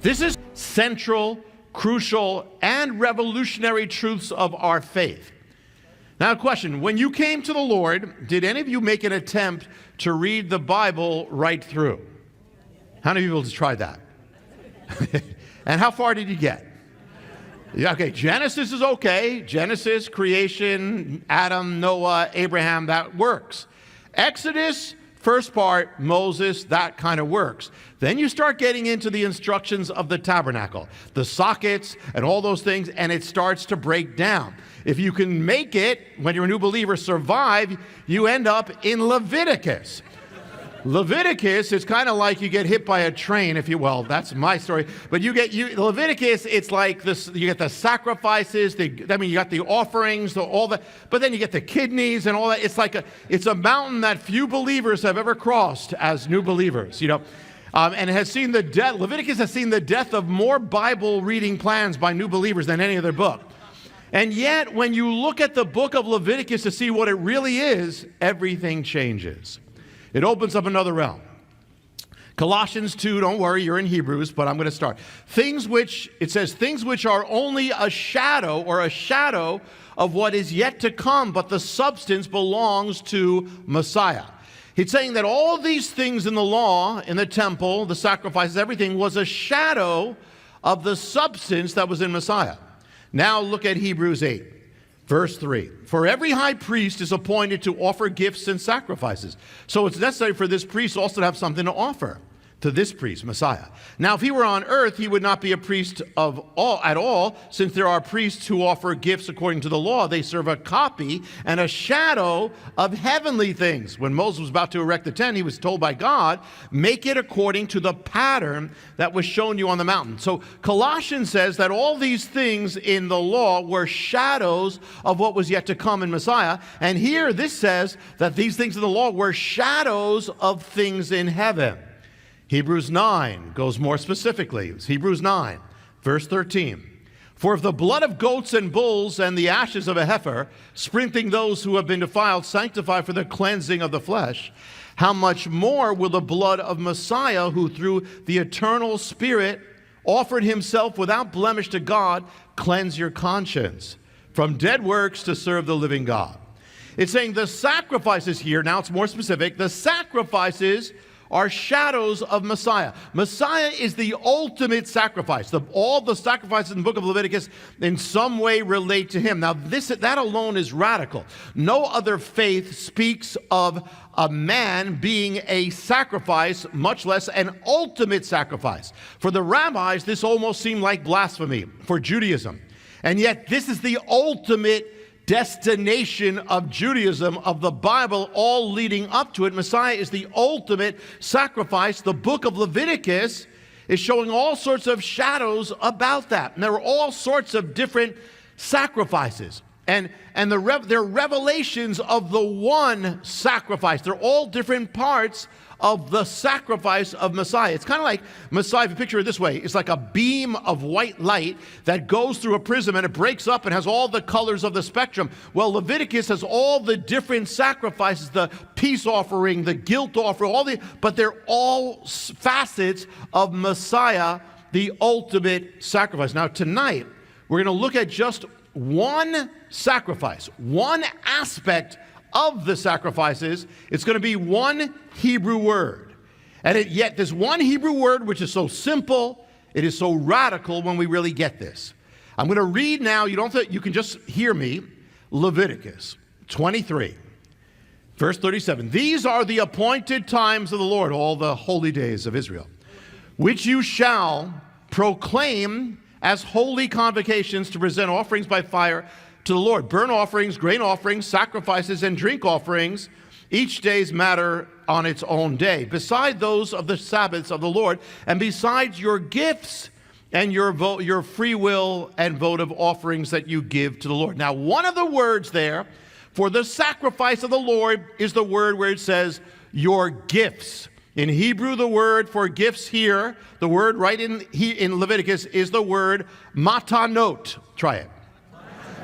This is central, crucial, and revolutionary truths of our faith. Now, a question. When you came to the Lord, did any of you make an attempt to read the Bible right through? How many people tried that? And how far did you get? Yeah, okay, Genesis is okay. Genesis, creation, Adam, Noah, Abraham, that works. Exodus, first part, Moses, that kind of works. Then you start getting into the instructions of the tabernacle, the sockets and all those things, and it starts to break down. If you can make it, when you're a new believer, survive, you end up in Leviticus. Leviticus is kind of like you get hit by a train, if you will. That's my story. But Leviticus, it's like this. You get the sacrifices. You got the offerings, all that. But then you get the kidneys and all that. It's a mountain that few believers have ever crossed as new believers. And it has seen the death. Leviticus has seen the death of more Bible reading plans by new believers than any other book. And yet, when you look at the book of Leviticus to see what it really is, everything changes. It opens up another realm. Colossians 2, don't worry, you're in Hebrews, but I'm going to start. Things which are only a shadow of what is yet to come, but the substance belongs to Messiah. He's saying that all these things in the law, in the temple, the sacrifices, everything was a shadow of the substance that was in Messiah. Now look at Hebrews 8. Verse 3, for every high priest is appointed to offer gifts and sacrifices. So it's necessary for this priest also to have something to offer to this priest, Messiah. Now, if he were on earth, he would not be a priest at all, since there are priests who offer gifts according to the law. They serve a copy and a shadow of heavenly things. When Moses was about to erect the tent, he was told by God, make it according to the pattern that was shown you on the mountain. So Colossians says that all these things in the law were shadows of what was yet to come in Messiah. And here this says that these things in the law were shadows of things in heaven. Hebrews 9 goes more specifically. It's Hebrews 9, verse 13. For if the blood of goats and bulls and the ashes of a heifer, sprinkling those who have been defiled, sanctify for the cleansing of the flesh, how much more will the blood of Messiah, who through the eternal Spirit offered himself without blemish to God, cleanse your conscience from dead works to serve the living God? It's saying the sacrifices here, now it's more specific, the sacrifices are shadows of Messiah. Messiah is the ultimate sacrifice. All the sacrifices in the book of Leviticus in some way relate to him. Now, that alone is radical. No other faith speaks of a man being a sacrifice, much less an ultimate sacrifice. For the rabbis, this almost seemed like blasphemy for Judaism. And yet, this is the ultimate destination of Judaism, of the Bible, all leading up to it. Messiah is the ultimate sacrifice. The book of Leviticus is showing all sorts of shadows about that. And there are all sorts of different sacrifices. And they're revelations of the one sacrifice. They're all different parts of the sacrifice of Messiah. It's kind of like Messiah, if you picture it this way, it's like a beam of white light that goes through a prism and it breaks up and has all the colors of the spectrum. Well, Leviticus has all the different sacrifices, the peace offering, the guilt offering, but they're all facets of Messiah, the ultimate sacrifice. Now, tonight, we're going to look at just one sacrifice, one aspect of the sacrifices. It's going to be one Hebrew word. And yet this one Hebrew word, which is so simple, it is so radical when we really get this. I'm going to read now, you can just hear me, Leviticus 23, verse 37. These are the appointed times of the Lord, all the holy days of Israel, which you shall proclaim as holy convocations to present offerings by fire to the Lord, burnt offerings, grain offerings, sacrifices, and drink offerings, each day's matter on its own day, beside those of the Sabbaths of the Lord, and besides your gifts and your free will and votive offerings that you give to the Lord. Now, one of the words there for the sacrifice of the Lord is the word where it says, your gifts. In Hebrew, the word for gifts here, the word right in Leviticus is the word matanot. Try it.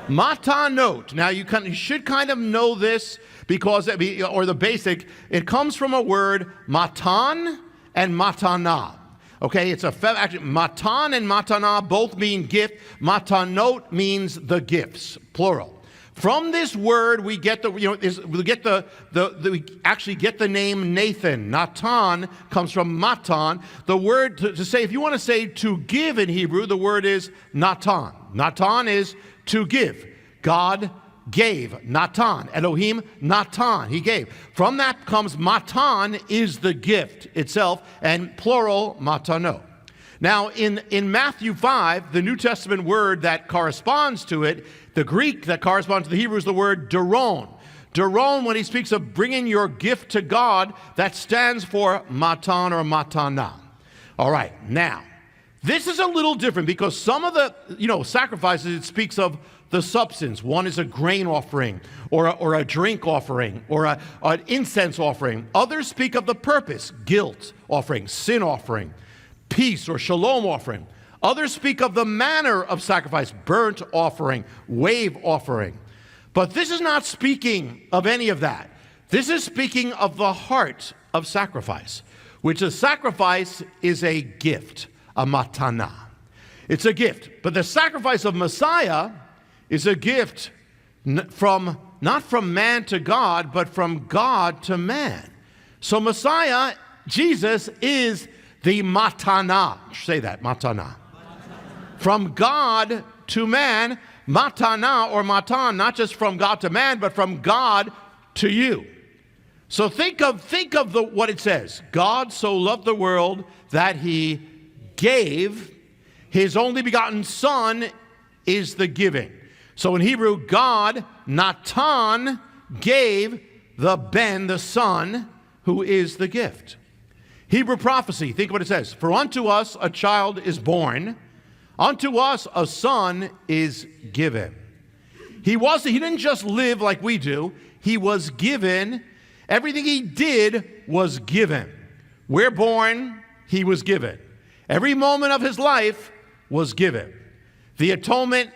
Matanot. Now, you should kind of know this because, or the basic, it comes from a word matan and matana. Okay, it's actually, matan and matana both mean gift. Matanot means the gifts, plural. From this word, we get we actually get the name Nathan. Natan comes from matan. The word to say, if you want to say to give in Hebrew, the word is natan. Natan is to give. God gave. Natan. Elohim, Natan. He gave. From that comes matan is the gift itself, and plural, matano. Now, in Matthew 5, the New Testament word that corresponds to it, the Greek that corresponds to the Hebrew is the word doron. Doron, when he speaks of bringing your gift to God, that stands for matan or matana. All right, now, this is a little different because some of the, sacrifices, it speaks of the substance. One is a grain offering or a drink offering or an incense offering. Others speak of the purpose, guilt offering, sin offering, peace or shalom offering. Others speak of the manner of sacrifice, burnt offering, wave offering. But this is not speaking of any of that. This is speaking of the heart of sacrifice, which a sacrifice is a gift, a matana. It's a gift. But the sacrifice of Messiah is a gift not from man to God, but from God to man. So Messiah, Jesus, is the matana. Say that, matana. From God to man, matana or matan, not just from God to man, but from God to you. So think of what it says. God so loved the world that he gave. His only begotten Son is the giving. So in Hebrew, God, Natan, gave the Son, who is the gift. Hebrew prophecy, think what it says. For unto us a child is born, unto us a son is given. He didn't just live like we do. He was given. Everything he did was given. We're born, he was given. Every moment of his life was given. The atonement,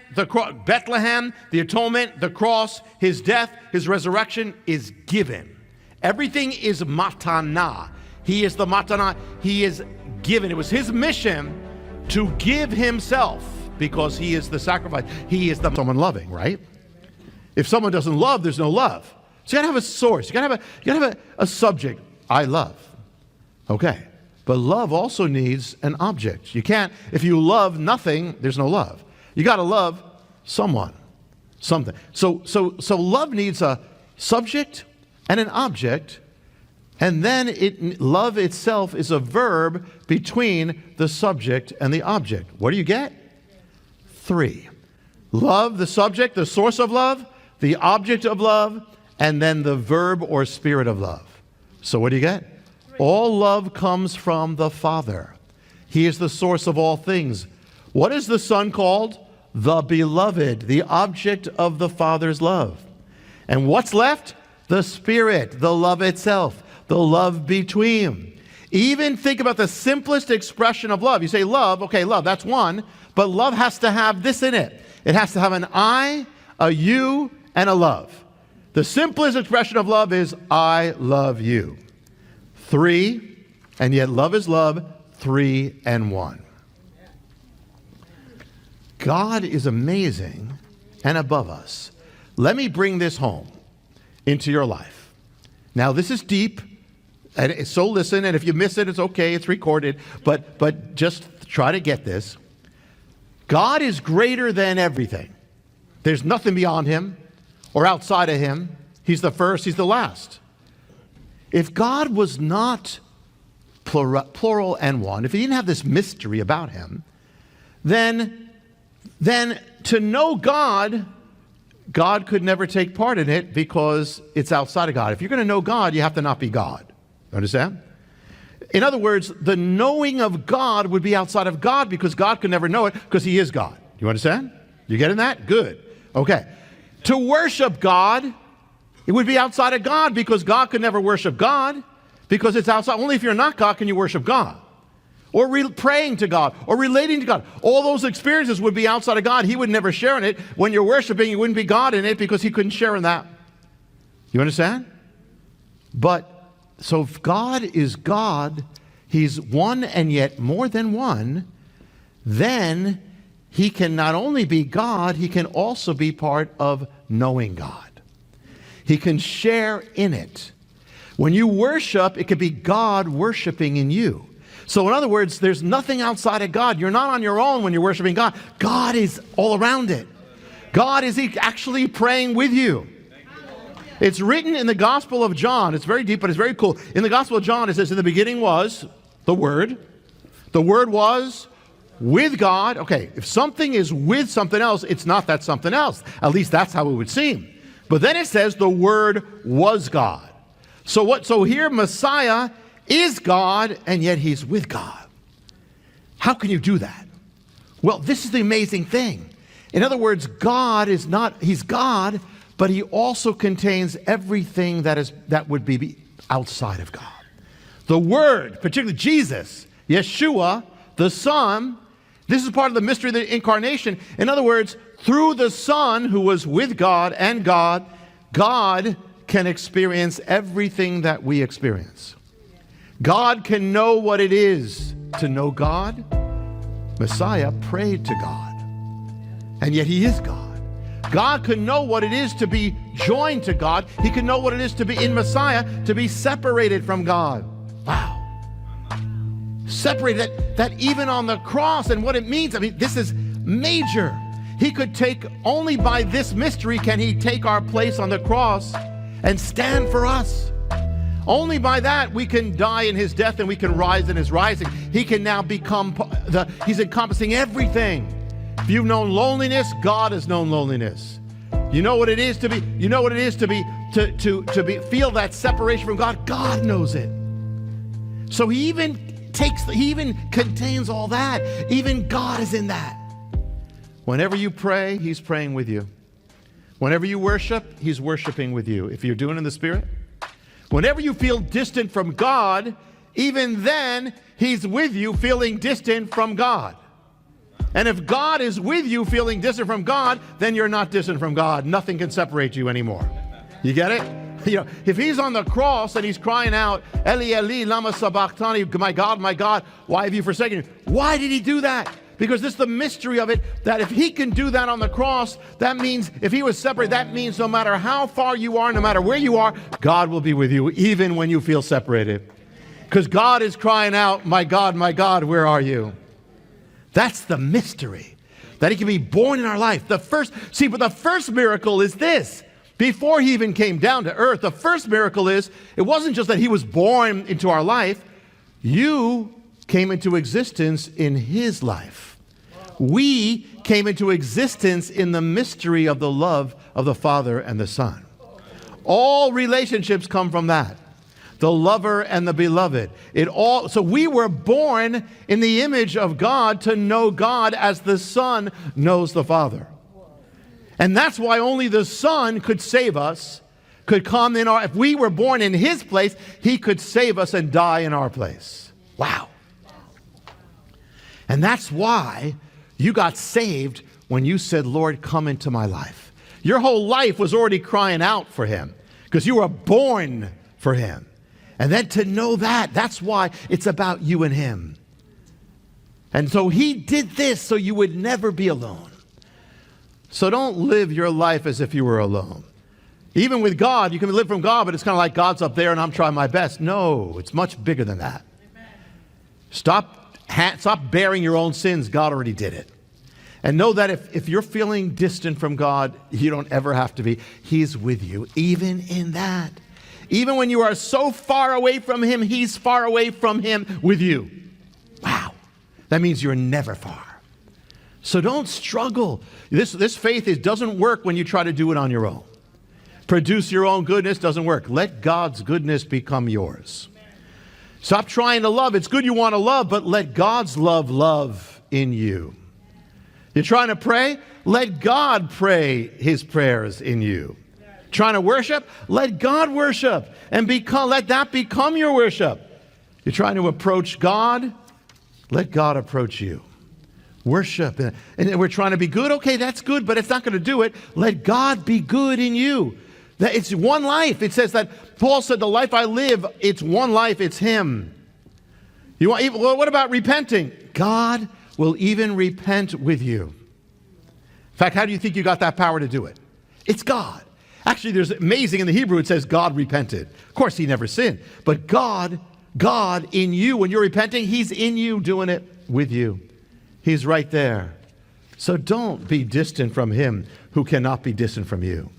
Bethlehem, the atonement, the cross, his death, his resurrection is given. Everything is matana. He is the matana. He is given. It was his mission to give himself because he is the sacrifice. He is the someone loving, right? If someone doesn't love, there's no love. So you got to have a source. You got to have a subject. I love. Okay. But love also needs an object. You can't, if you love nothing, there's no love. You got to love someone, something. So love needs a subject and an object, and then love itself is a verb between the subject and the object. What do you get? 3. Love, the subject, the source of love, the object of love, and then the verb or spirit of love. So what do you get? All love comes from the Father. He is the source of all things. What is the Son called? The beloved, the object of the Father's love. And what's left? The Spirit, the love itself, the love between. Even think about the simplest expression of love. You say love, okay, love, that's one, but love has to have this in it. It has to have an I, a you, and a love. The simplest expression of love is I love you. 3, and yet love is love, 3 and 1. God is amazing and above us. Let me bring this home into your life. Now, this is deep, and so listen, and if you miss it, it's okay, it's recorded, but just try to get this. God is greater than everything. There's nothing beyond him or outside of him. He's the first, he's the last. If God was not plural and one, if he didn't have this mystery about him, then to know God could never take part in it because it's outside of God. If you're going to know God, you have to not be God. Understand? In other words, the knowing of God would be outside of God because God could never know it because he is God. You understand? You getting that? Good. Okay. To worship God, it would be outside of God because God could never worship God because it's outside. Only if you're not God can you worship God. Or praying to God, or relating to God. All those experiences would be outside of God. He would never share in it. When you're worshiping, you wouldn't be God in it because he couldn't share in that. You understand? But, so if God is God, he's one and yet more than one, then he can not only be God, he can also be part of knowing God. He can share in it. When you worship, it could be God worshiping in you. So in other words, there's nothing outside of God. You're not on your own when you're worshiping God. God is all around it. God is actually praying with you. It's written in the Gospel of John. It's very deep, but it's very cool. In the Gospel of John, it says, in the beginning was the Word. The Word was with God. Okay, if something is with something else, it's not that something else. At least that's how it would seem. But then it says the Word was God. So here Messiah is God, and yet he's with God. How can you do that? Well, this is the amazing thing. In other words, God is not, he's God, but he also contains everything that would be outside of God. The Word, particularly Jesus, Yeshua, the Son, this is part of the mystery of the incarnation. In other words, through the Son who was with God and God, God can experience everything that we experience. God can know what it is to know God. Messiah prayed to God, and yet he is God. God can know what it is to be joined to God. He can know what it is to be in Messiah, to be separated from God. Wow. Separated, that even on the cross and what it means. I mean, this is major. He could take, only by this mystery can he take our place on the cross and stand for us. Only by that we can die in his death and we can rise in his rising. He can now become, he's encompassing everything. If you've known loneliness, God has known loneliness. You know what it is to be, feel that separation from God. God knows it. So he even contains all that. Even God is in that. Whenever you pray, he's praying with you. Whenever you worship, he's worshiping with you. If you're doing it in the Spirit. Whenever you feel distant from God, even then, he's with you feeling distant from God. And if God is with you feeling distant from God, then you're not distant from God. Nothing can separate you anymore. You get it? You know, if he's on the cross and he's crying out, Eli, Eli, lama sabachthani, my God, why have you forsaken me? Why did he do that? Because this is the mystery of it, that if he can do that on the cross, that means if he was separated, that means no matter how far you are, no matter where you are, God will be with you, even when you feel separated. Because God is crying out, my God, where are you? That's the mystery, that he can be born in our life. But the first miracle is this. Before he even came down to earth, the first miracle is, it wasn't just that he was born into our life. You came into existence in his life. We came into existence in the mystery of the love of the Father and the Son. All relationships come from that. The lover and the beloved. So we were born in the image of God to know God as the Son knows the Father. And that's why only the Son could save us, could come in if we were born in his place, he could save us and die in our place. Wow. And that's why you got saved when you said, Lord, come into my life. Your whole life was already crying out for him because you were born for him. And then to know that's why it's about you and him. And so he did this so you would never be alone. So don't live your life as if you were alone. Even with God, you can live from God, but it's kind of like God's up there and I'm trying my best. No, it's much bigger than that. Stop bearing your own sins. God already did it. And know that if you're feeling distant from God, you don't ever have to be. He's with you, even in that. Even when you are so far away from him, he's far away from him with you. Wow. That means you're never far. So don't struggle. This faith doesn't work when you try to do it on your own. Produce your own goodness doesn't work. Let God's goodness become yours. Stop trying to love. It's good you want to love, but let God's love in you. You're trying to pray? Let God pray his prayers in you. Trying to worship? Let God worship and let that become your worship. You're trying to approach God? Let God approach you. Worship. And we're trying to be good? Okay, that's good, but it's not going to do it. Let God be good in you. It's one life. It says that Paul said, the life I live, it's one life, it's him. Well, what about repenting? God will even repent with you. In fact, how do you think you got that power to do it? It's God. Actually, there's amazing in the Hebrew, it says God repented. Of course, he never sinned. But God in you, when you're repenting, he's in you doing it with you. He's right there. So don't be distant from him who cannot be distant from you.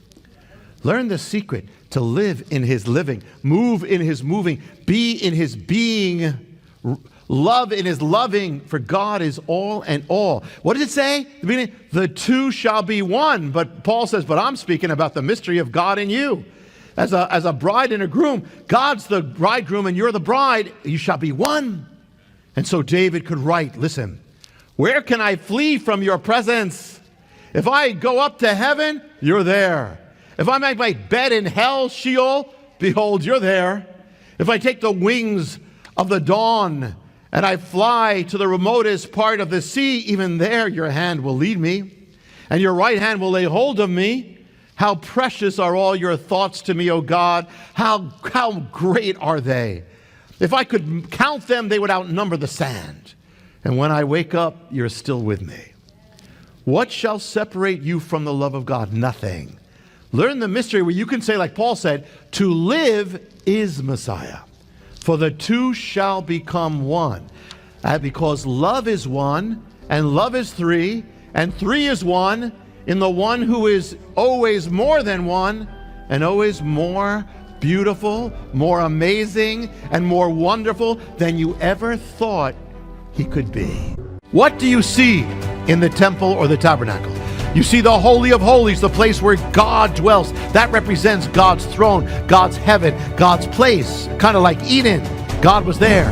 Learn the secret to live in his living, move in his moving, be in his being, love in his loving, for God is all and all. What does it say? The beginning, the two shall be one. But Paul says, but I'm speaking about the mystery of God in you. As a bride and a groom, God's the bridegroom and you're the bride. You shall be one. And so David could write, listen, where can I flee from your presence? If I go up to heaven, you're there. If I make my bed in hell, Sheol, behold, you're there. If I take the wings of the dawn and I fly to the remotest part of the sea, even there your hand will lead me, and your right hand will lay hold of me. How precious are all your thoughts to me, O God. How great are they? If I could count them, they would outnumber the sand. And when I wake up, you're still with me. What shall separate you from the love of God? Nothing. Learn the mystery where you can say, like Paul said, to live is Messiah. For the two shall become one. Because love is one, and love is three, and three is one, in the one who is always more than one, and always more beautiful, more amazing, and more wonderful than you ever thought he could be. What do you see in the temple or the tabernacle? You see the Holy of Holies, the place where God dwells. That represents God's throne, God's heaven, God's place. Kind of like Eden. God was there.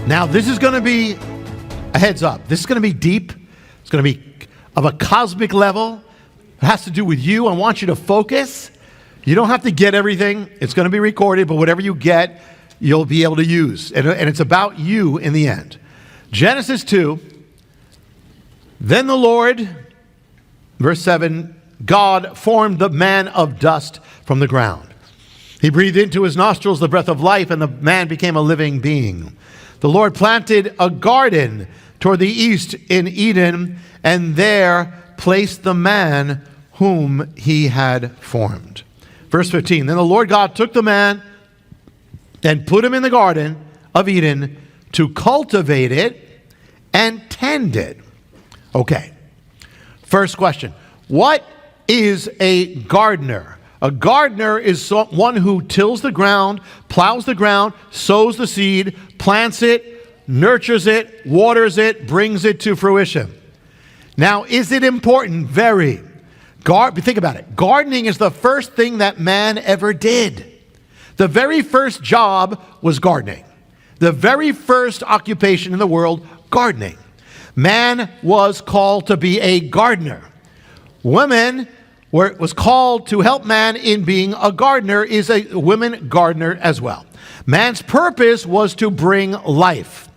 Now, this is going to be a heads up. This is going to be deep. It's going to be of a cosmic level. It has to do with you. I want you to focus. You don't have to get everything. It's going to be recorded, but whatever you get, you'll be able to use. And it's about you in the end. Genesis 2, then the Lord, verse 7, God formed the man of dust from the ground. He breathed into his nostrils the breath of life, and the man became a living being. The Lord planted a garden toward the east in Eden, and there placed the man whom he had formed. Verse 15, then the Lord God took the man and put him in the garden of Eden to cultivate it and tend it. Okay, first question. What is a gardener? A gardener is one who tills the ground, plows the ground, sows the seed, plants it, nurtures it, waters it, brings it to fruition. Now, is it important? Very. Think about it. Gardening is the first thing that man ever did. The very first job was gardening. The very first occupation in the world, gardening. Man was called to be a gardener. Woman was called to help man in being a gardener, is a woman gardener as well. Man's purpose was to bring life.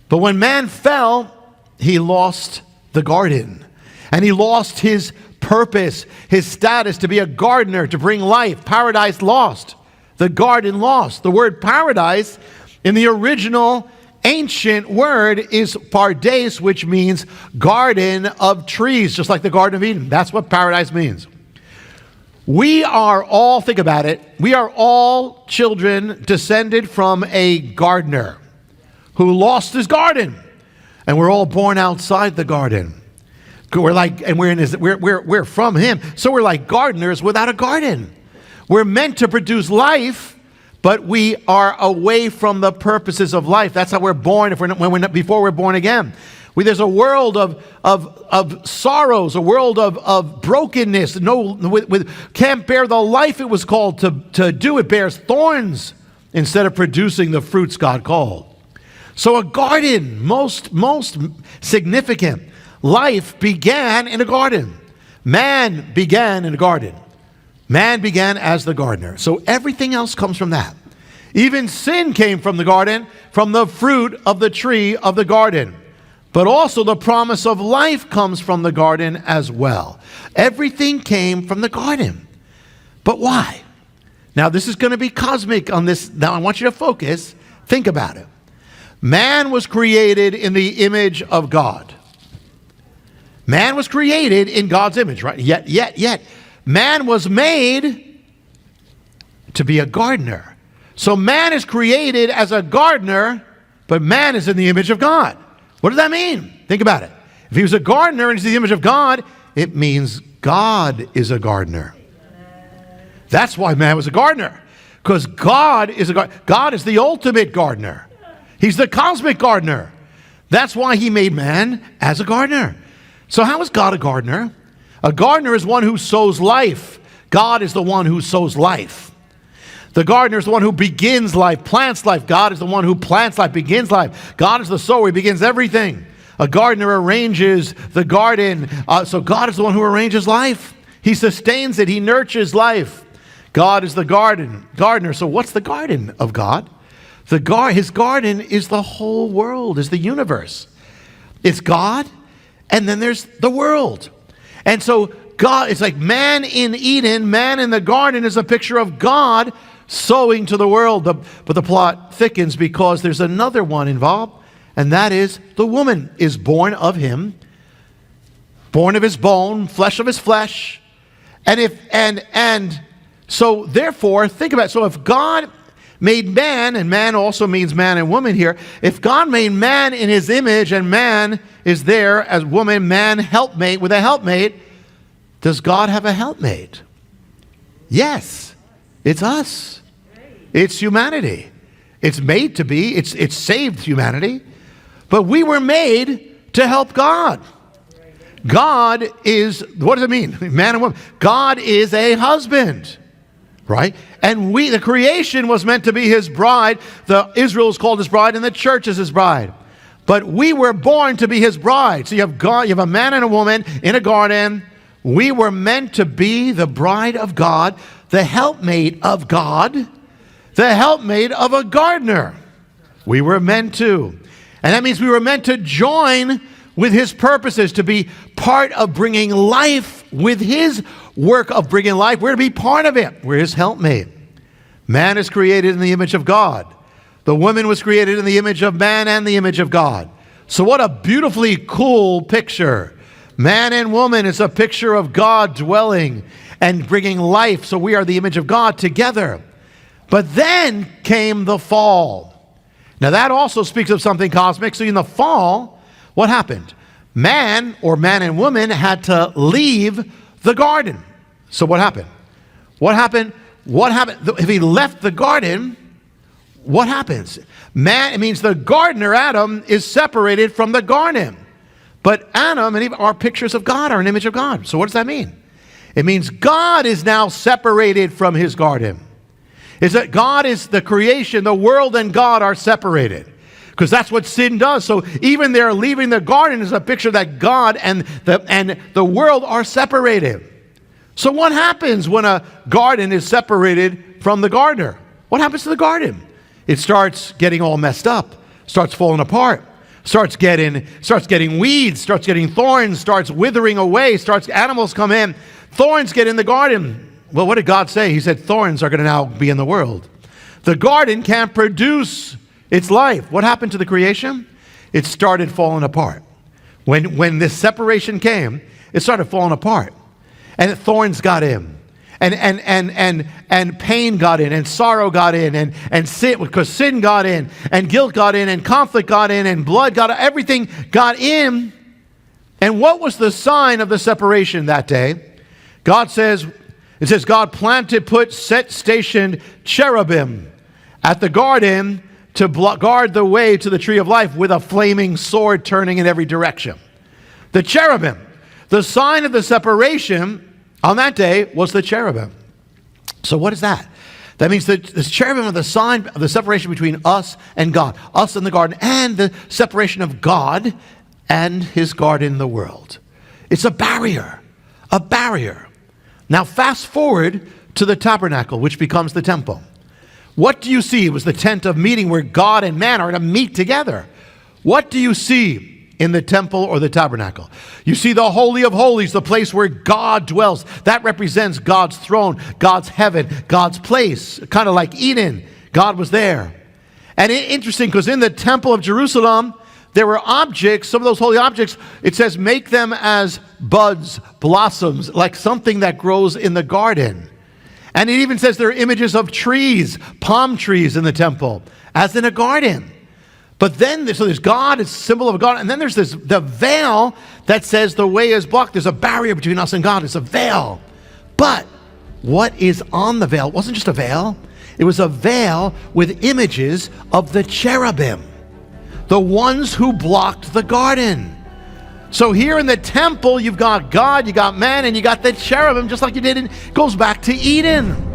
But when man fell, he lost the garden. And he lost his purpose, his status to be a gardener, to bring life. Paradise lost. The garden lost. The word paradise in the original ancient word is pardes, which means garden of trees, just like the Garden of Eden. That's what paradise means. We are all, think about it, we are all children descended from a gardener who lost his garden. And we're all born outside the garden. We're from him. So we're like gardeners without a garden. We're meant to produce life, but we are away from the purposes of life. That's how we're born before we're born again. There's a world of sorrows, a world of brokenness. Can't bear the life it was called to do. It bears thorns instead of producing the fruits God called. So a garden, most significant. Life began in a garden. Man began in a garden. Man began as the gardener. So everything else comes from that. Even sin came from the garden, from the fruit of the tree of the garden. But also the promise of life comes from the garden as well. Everything came from the garden. But why? Now, this is going to be cosmic on this. Now, I want you to focus. Think about it. Man was created in the image of God. Man was created in God's image, right? Yet, man was made to be a gardener. So man is created as a gardener, but man is in the image of God. What does that mean? Think about it. If he was a gardener and he's the image of God, it means God is a gardener. That's why man was a gardener. Because God is the ultimate gardener. He's the cosmic gardener. That's why he made man as a gardener. So how is God a gardener? A gardener is one who sows life. God is the one who sows life. The gardener is the one who begins life, plants life. God is the one who plants life, begins life. God is the sower. He begins everything. A gardener arranges the garden. So God is the one who arranges life. He sustains it. He nurtures life. God is the gardener. So what's the garden of God? His garden is the whole world, is the universe. It's God, and then there's the world. And so God, it's like man in Eden, man in the garden is a picture of God sowing to the world. But the plot thickens because there's another one involved, and that is the woman is born of him, born of his bone, flesh of his flesh. And so therefore, think about it. So if God made man, and man also means man and woman here. If God made man in his image and man is there as woman, man, helpmate with a helpmate, does God have a helpmate? Yes, it's us. It's humanity. It's made to be. It's saved humanity. But we were made to help God. God is, what does it mean? Man and woman. God is a husband. Right? And the creation was meant to be his bride. Israel is called his bride, and the church is his bride. But we were born to be his bride. So you have God, you have a man and a woman in a garden. We were meant to be the bride of God, the helpmate of God, the helpmate of a gardener. We were meant to. And that means we were meant to join with his purposes, to be part of bringing life with his work of bringing life. We're to be part of it. We're his helpmate. Man is created in the image of God. The woman was created in the image of man and the image of God. So what a beautifully cool picture. Man and woman is a picture of God dwelling and bringing life. So we are the image of God together. But then came the fall. Now that also speaks of something cosmic. So in the fall, what happened? Man, or man and woman, had to leave the garden. So what happened? What happened? If he left the garden, what happens? Man, it means the gardener, Adam, is separated from the garden. But Adam and Eve are pictures of God, are an image of God. So what does that mean? It means God is now separated from his garden. Is that God is the creation, the world and God are separated. Because that's what sin does. So even there, leaving the garden is a picture that God and the world are separated. So what happens when a garden is separated from the gardener? What happens to the garden? It starts getting all messed up, starts falling apart, starts getting weeds, starts getting thorns, starts withering away, animals come in, thorns get in the garden. Well, what did God say? He said thorns are going to now be in the world. The garden can't produce its life. What happened to the creation? It started falling apart. When this separation came, it started falling apart. And thorns got in. And pain got in, and sorrow got in, and sin, because sin got in, and guilt got in, and conflict got in, and blood got in, everything got in. And what was the sign of the separation that day? God says, God stationed cherubim at the garden to guard the way to the tree of life with a flaming sword turning in every direction. The cherubim, the sign of the separation on that day was the cherubim. So what is that? That means that the cherubim are the sign of the separation between us and God, us and the garden, and the separation of God and his garden, the world. It's a barrier, a barrier. Now fast forward to the tabernacle, which becomes the temple. What do you see? It was the tent of meeting where God and man are to meet together. What do you see in the temple or the tabernacle. You see the Holy of Holies, the place where God dwells. That represents God's throne, God's heaven, God's place, kind of like Eden. God was there. And interesting, because in the temple of Jerusalem, there were objects, some of those holy objects, it says, make them as buds, blossoms, like something that grows in the garden. And it even says there are images of trees, palm trees in the temple, as in a garden. But then, so there's God, it's a symbol of God, and then there's the veil that says the way is blocked. There's a barrier between us and God. It's a veil. But what is on the veil? It wasn't just a veil. It was a veil with images of the cherubim, the ones who blocked the garden. So here in the temple, you've got God, you got man, and you got the cherubim, just like you did goes back to Eden.